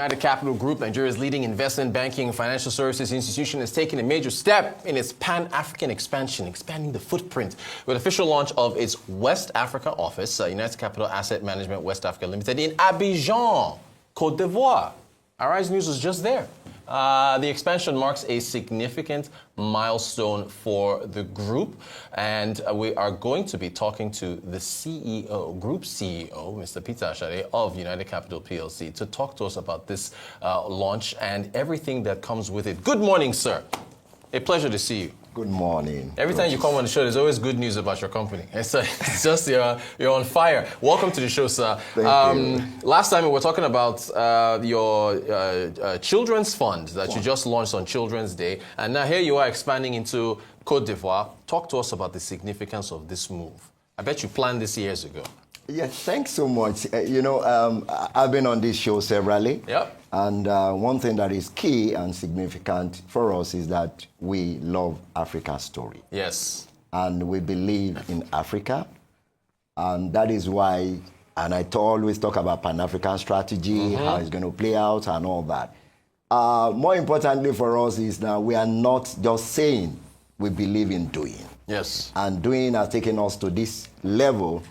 United Capital Group, Nigeria's leading investment banking and financial services institution, has taken a major step in its Pan-African expansion, expanding the footprint with official launch of its West Africa office, United Capital Asset Management West Africa Limited, in Abidjan, Côte d'Ivoire. Arise News was just there. The expansion marks a significant milestone for the group, and we are going to be talking to the CEO, Group CEO, Mr. Peter Ashade of United Capital PLC, to talk to us about this launch and everything that comes with it. Good morning, sir. A pleasure to see you. Good morning. Every time you come on the show, there's always good news about your company. It's just you're on fire. Welcome to the show, sir. Thank you. Last time we were talking about your children's fund that you just launched on Children's Day, and now here you are expanding into Côte d'Ivoire. Talk to us about the significance of this move. I bet you planned this years ago. Yes, thanks so much. I've been on this show severally. Yep. And one thing that is key and significant for us is that we love Africa's story. Yes. And we believe in Africa. And that is why, and I always talk about Pan-African strategy, how it's going to play out and all that. More importantly for us is that we are not just saying we believe in doing. Yes. And doing has taken us to this level.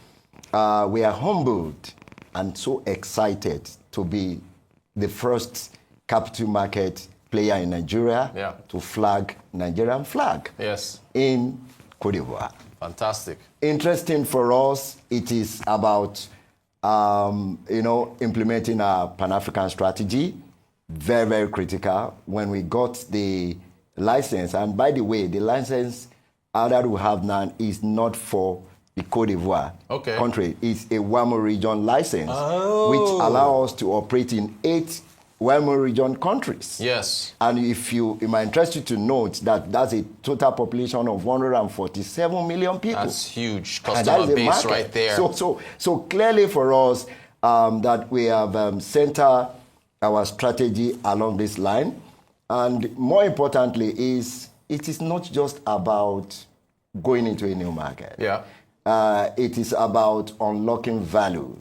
We are humbled and so excited to be the first capital market player in Nigeria to flag Nigerian flag in Côte d'Ivoire. Fantastic. Interesting for us, it is about implementing our Pan-African strategy. Very, very critical. When we got the license, and by the way, the license that we have now is not for the Côte d'Ivoire country. Is a WAMO region license, which allows us to operate in 8 WAMO region countries. Yes. And it might interest you to note that that's a total population of 147 million people. That's huge customer base right there. So clearly for us that we have centered our strategy along this line. And more importantly it is not just about going into a new market. Yeah. It is about unlocking values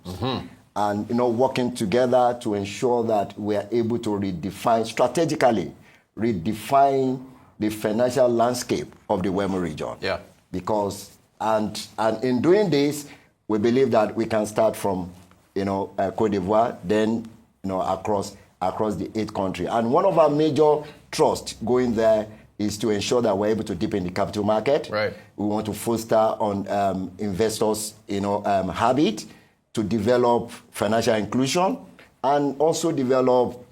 and working together to ensure that we are able to strategically redefine the financial landscape of the WAMO region. Yeah. Because and in doing this, we believe that we can start from Côte d'Ivoire, then across the 8 countries. And one of our major trusts going there is to ensure that we're able to deepen the capital market. Right. We want to foster on investors, habit to develop financial inclusion and also develop,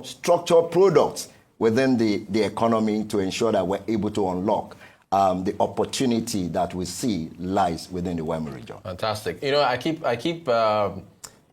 structured products within the economy to ensure that we're able to unlock the opportunity that we see lies within the WAMO region. Fantastic. I keep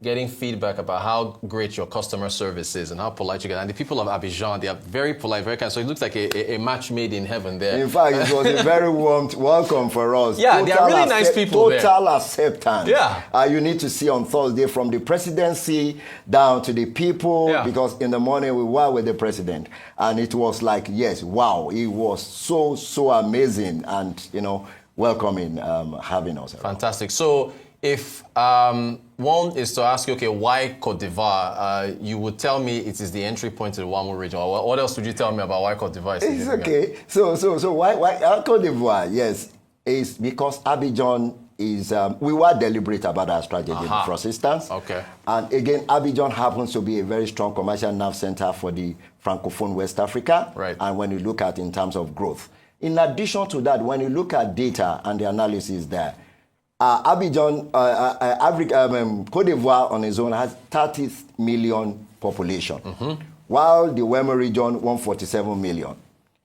getting feedback about how great your customer service is and how polite you get. And the people of Abidjan, they are very polite, very kind. So it looks like a match made in heaven there. In fact, it was a very warm welcome for us. Yeah, they are really nice people there. Total acceptance. Yeah. You need to see on Thursday from the presidency down to the people, because in the morning we were with the president. And it was like, yes, wow, it was so amazing and, welcoming, having us around. Fantastic. So if one is to ask you, okay, why Côte d'Ivoire? You would tell me it is the entry point to the WAMO region. What else would you tell me about why Côte d'Ivoire is significant? It's okay. So why Côte d'Ivoire? Yes, is because Abidjan is. We were deliberate about our strategy in the first instance. Okay. And again, Abidjan happens to be a very strong commercial nerve center for the Francophone West Africa. Right. And when you look at in terms of growth, in addition to that, when you look at data and the analysis there. Abidjan, Côte d'Ivoire on its own has 30 million population, while the WAMO region 147 million.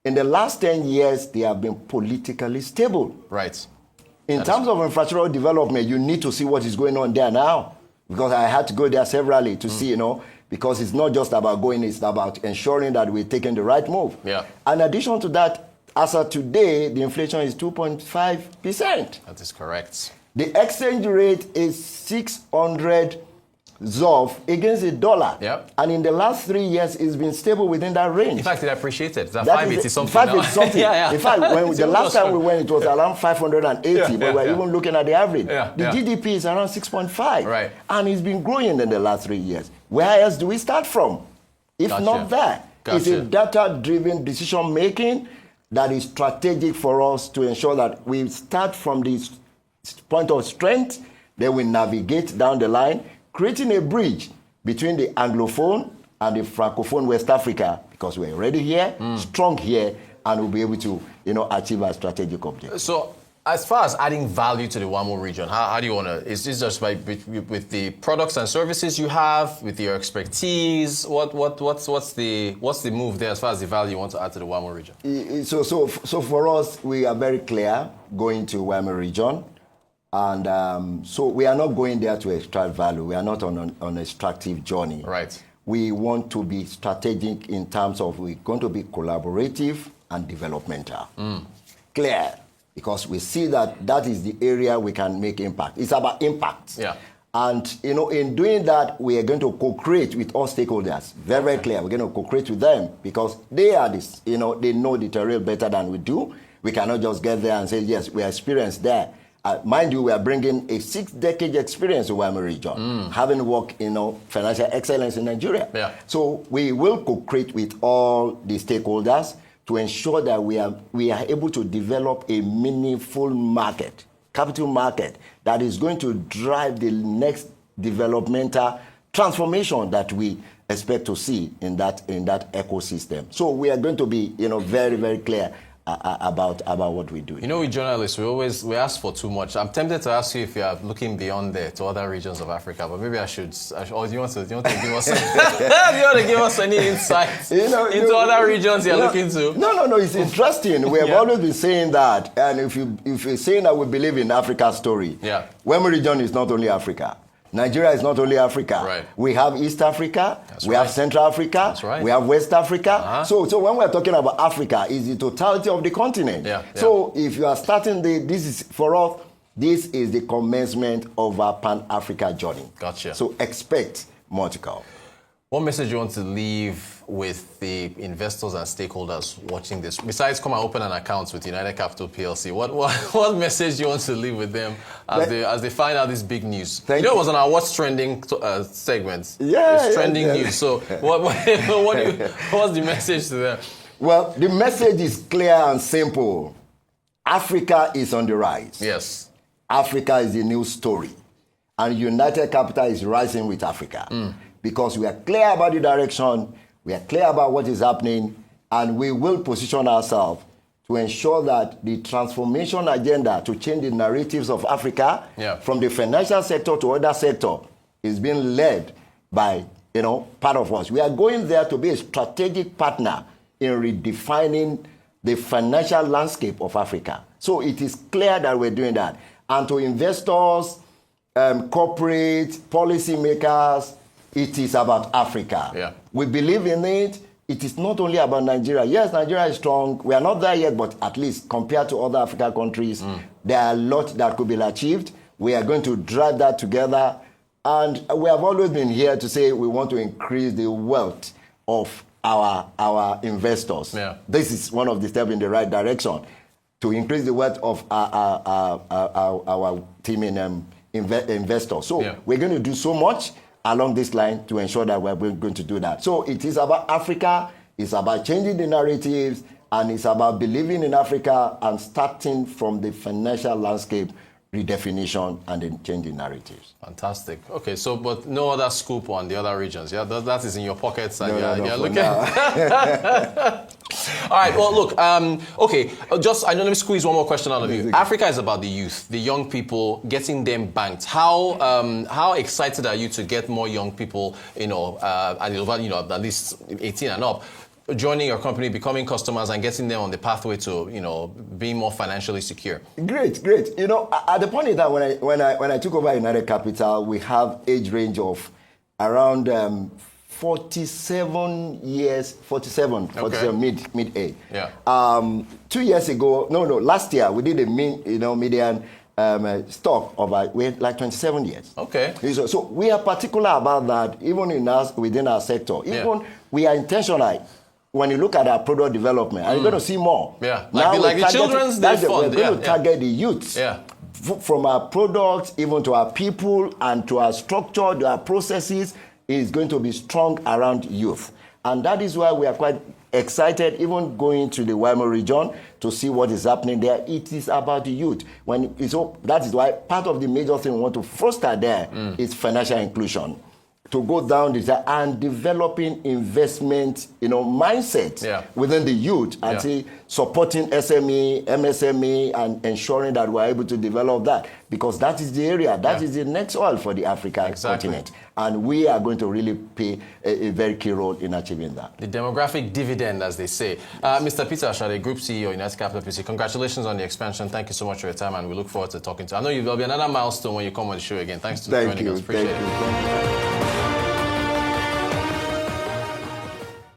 In the last 10 years, they have been politically stable. Right. In terms of infrastructural development, you need to see what is going on there now, because I had to go there severally to see, because it's not just about going, it's about ensuring that we're taking the right move. Yeah. In addition to that, as of today, the inflation is 2.5%. That is correct. The exchange rate is 600 ZOF against the dollar. Yep. And in the last 3 years, it's been stable within that range. In fact, it appreciated. It's at That 580 is- something. In fact, now. it's something. Yeah. In fact, when the last time we went, it was around 580, Yeah, but we're yeah. even looking at the average. Yeah, The yeah. GDP is around 6.5. Right. And it's been growing in the last 3 years. Where else do we start from? If Gotcha. not there. It's Gotcha. a data-driven decision-making that is strategic for us to ensure that we start from this point of strength, then we navigate down the line, creating a bridge between the Anglophone and the Francophone West Africa, because we're already here, strong here, and we'll be able to, achieve our strategic objective. So, as far as adding value to the WAMO region, how do you want to? Is this just with the products and services you have, with your expertise? What's the move there as far as the value you want to add to the WAMO region? So for us, we are very clear going to WAMO region. And so we are not going there to extract value. We are not on an extractive journey. Right. We want to be strategic in terms of we're going to be collaborative and developmental. Clear, because we see that is the area we can make impact. It's about impact. Yeah. And, in doing that, we are going to co-create with all stakeholders. Very, very clear. We're going to co-create with them because they are this, they know the terrain better than we do. We cannot just get there and say, yes, we are experienced there. Mind you, we are bringing a 6-decade experience to WAMO region, having worked, financial excellence in Nigeria. Yeah. So we will co-create with all the stakeholders to ensure that we are able to develop a meaningful market, capital market, that is going to drive the next developmental transformation that we expect to see in that ecosystem. So we are going to be, very, very clear about what we do. We journalists, we ask for too much. I'm tempted to ask you if you are looking beyond there to other regions of Africa, but maybe I should. Or do you want to give us? Do you want to give us any insights into other regions you're looking to? No. It's interesting. We have always been saying that, and if you're saying that we believe in Africa's story, WAMO region is not only Africa. Nigeria is not only Africa. Right. We have East Africa, we have Central Africa, we have West Africa. So when we're talking about Africa, it's the totality of the continent. So if you are starting this is the commencement of our Pan-Africa journey. Gotcha. So expect more to come. What message you want to leave with the investors and stakeholders watching this? Besides, come and open an account with United Capital PLC. What message do you want to leave with them as they find out this big news? It was on our What's Trending segment. It's trending news. So what's the message to them? Well, the message is clear and simple. Africa is on the rise. Yes. Africa is the new story. And United Capital is rising with Africa. Because we are clear about the direction, we are clear about what is happening, and we will position ourselves to ensure that the transformation agenda to change the narratives of Africa from the financial sector to other sector is being led by, part of us. We are going there to be a strategic partner in redefining the financial landscape of Africa. So it is clear that we're doing that. And to investors, corporate, policymakers, it is about Africa. We believe in it. It is not only about Nigeria. Yes, Nigeria is strong. We are not there yet, but at least compared to other African countries, there are a lot that could be achieved. We are going to drive that together. And we have always been here to say we want to increase the wealth of our investors. This is one of the steps in the right direction to increase the wealth of our team in investors. So we're going to do so much along this line to ensure that we're going to do that. So it is about Africa, it's about changing the narratives, and it's about believing in Africa and starting from the financial landscape redefinition and then changing narratives. Fantastic. Okay, so but no other scoop on the other regions. Yeah, that is in your pockets and you're looking. All right. Well, look. Okay. Let me squeeze one more question out of you. Africa is about the youth, the young people, getting them banked. How excited are you to get more young people, at least 18 and up, joining your company, becoming customers, and getting them on the pathway to, being more financially secure? Great. At the point in time when I took over United Capital, we have age range of around 47 years, 47 mid-age. 2 years ago, last year we did a median stock of like 27 years. Okay. So we are particular about that, even within our sector. Even we are intentional. When you look at our product development, and you're going to see more. Yeah, like the children's day fund. We're going to target the youth. Yeah. From our products, even to our people, and to our structure, to our processes, is going to be strong around youth. And that is why we are quite excited, even going to the Waimo region to see what is happening there. It is about the youth. That is why part of the major thing we want to foster there is financial inclusion. To go down this and developing investment, mindset within the youth and say supporting SME, MSME, and ensuring that we're able to develop that, because that is the area, that is the next oil for the African continent. And we are going to really play a very key role in achieving that. The demographic dividend, as they say. Mr. Peter Ashade, Group CEO, United Capital PC, congratulations on the expansion. Thank you so much for your time, and we look forward to talking to you. I know there'll be another milestone when you come on the show again. Thanks for joining us. Appreciate it.